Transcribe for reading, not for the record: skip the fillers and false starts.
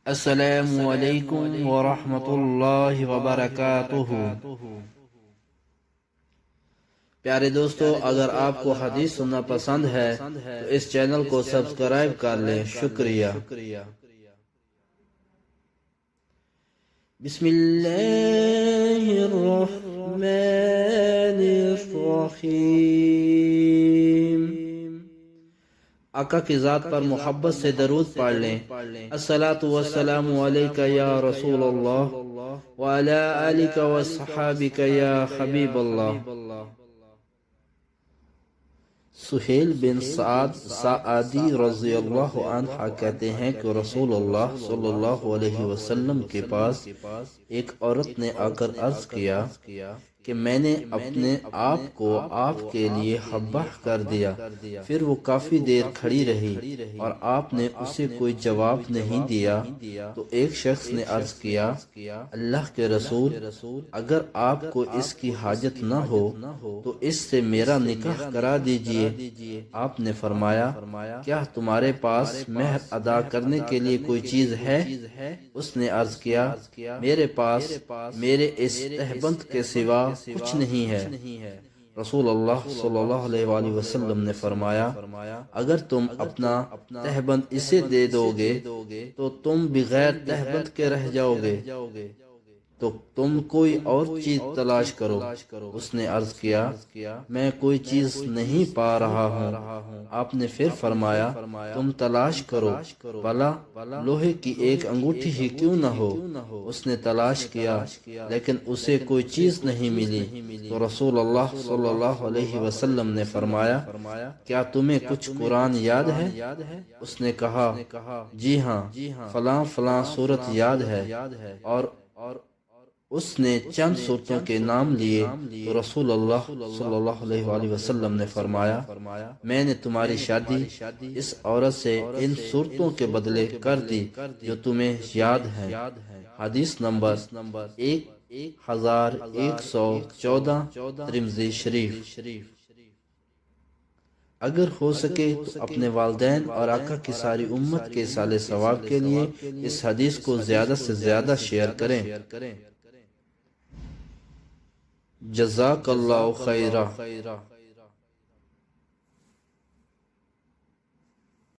السلام علیکم ورحمۃ اللہ وبرکاتہ۔ پیارے دوستو، اگر آپ کو حدیث سننا پسند ہے تو اس چینل کو سبسکرائب کر لیں۔ شکریہ۔ بسم اللہ الرحمن الرحیم۔ آقا کی ذات پر محبت سے درود پڑھ لیں۔ الصلاۃ والسلام علیک یا رسول اللہ وعلی آلک وصحابک یا حبیب اللہ۔ سہیل بن سعد سعدی رضی اللہ عنہ کہتے ہیں کہ رسول اللہ صلی اللہ علیہ وسلم کے پاس ایک عورت نے آ کر عرض کیا کہ میں نے اپنے آپ کو آپ کے لیے حبہ کر دیا۔ پھر وہ کافی دیر کھڑی رہی اور آپ نے اسے کوئی جواب نہیں دیا تو ایک شخص نے عرض کیا، اللہ کے رسول، اگر آپ کو اس کی حاجت نہ ہو تو اس سے میرا نکاح کرا دیجئے۔ آپ نے فرمایا، کیا تمہارے پاس مہر ادا کرنے کے لیے کوئی چیز ہے؟ اس نے عرض کیا، میرے پاس میرے اس تہبند کے سوا کچھ نہیں ہے۔ رسول اللہ صلی اللہ علیہ وآلہ وسلم نے فرمایا، اگر تم اپنا تہبند اسے دے دو گے تو تم بغیر تہبند کے رہ جاؤ گے، تو تم کوئی اور چیز تلاش کرو۔ اس نے عرض کیا، میں کوئی چیز نہیں پا رہا ہوں۔ آپ نے پھر فرمایا، تم تلاش کرو، بھلا لوہے کی ایک انگوٹھی ہی کیوں نہ ہو۔ اس نے تلاش کیا لیکن اسے کوئی چیز نہیں ملی تو رسول اللہ صلی اللہ علیہ وسلم نے فرمایا، کیا تمہیں کچھ قرآن یاد ہے؟ اس نے کہا، جی ہاں، فلاں فلاں سورت یاد ہے، اور اس نے چند صورتوں کے نام لیے تو رسول اللہ صلی اللہ علیہ وآلہ وسلم نے فرمایا، میں نے تمہاری شادی اس عورت سے ان صورتوں کے بدلے کر دی جو تمہیں یاد ہیں۔ حدیث نمبر 1114، ترمذی شریف۔ اگر ہو سکے تو اپنے والدین اور آقا کی ساری امت کے صالح ثواب کے لیے اس حدیث کو زیادہ سے زیادہ شیئر کریں۔ جزاک اللہ خیرہ۔